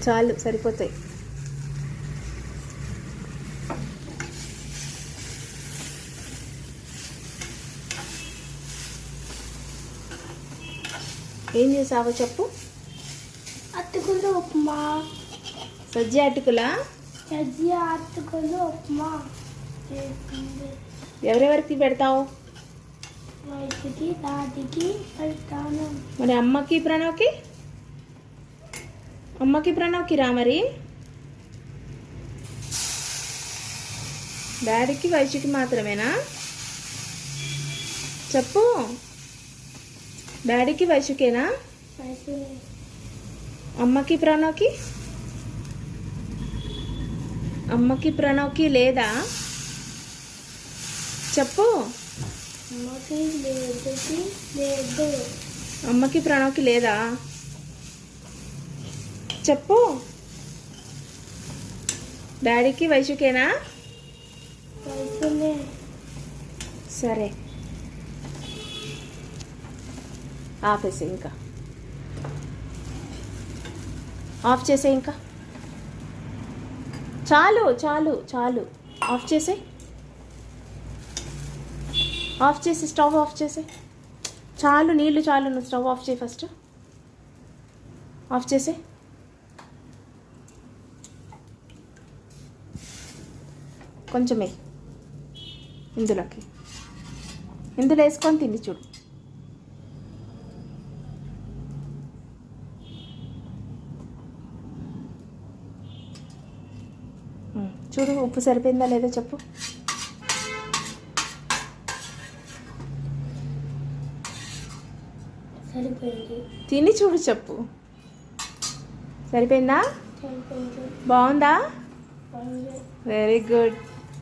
చాలు సరిపోతాయి. ఏం చేసావో చెప్పు. అటుకులు ఉప్మా. సజ్జ అటుకులా? సజ్జ అటుకులు ఉప్మా చేసింది. ఎవరెవరికి పెడతావు? వైద్యుకి దాదికి పెడతాను. మరి అమ్మకి ప్రణవ్కి రా. మరి డాడీకి వైద్యుకి మాత్రమేనా చెప్పు. డాడీకి వైద్యుకేనా? అమ్మకి ప్రణవ్కి లేదా చెప్పు. అమ్మకి ప్రణవ్కి లేదా చెప్పు. డాడీకి వైశుకేనా? సరే ఆపేసే, ఇంకా ఆఫ్ చేసే, ఇంకా చాలు చాలు చాలు. ఆఫ్ చేసే, ఆఫ్ చేసి స్టవ్ ఆఫ్ చేసే. చాలు నీళ్ళు చాలు. నువ్వు స్టవ్ ఆఫ్ చేయి ఫస్ట్. ఆఫ్ చేసే. కొంచెమే ఇందులో వేసుకొని తిండి చూడు. చూడు ఉప్పు సరిపోయిందా లేదా చెప్పు. తిని చూడు చెప్పు. సరిపోయిందా? బాగుందా? Very good.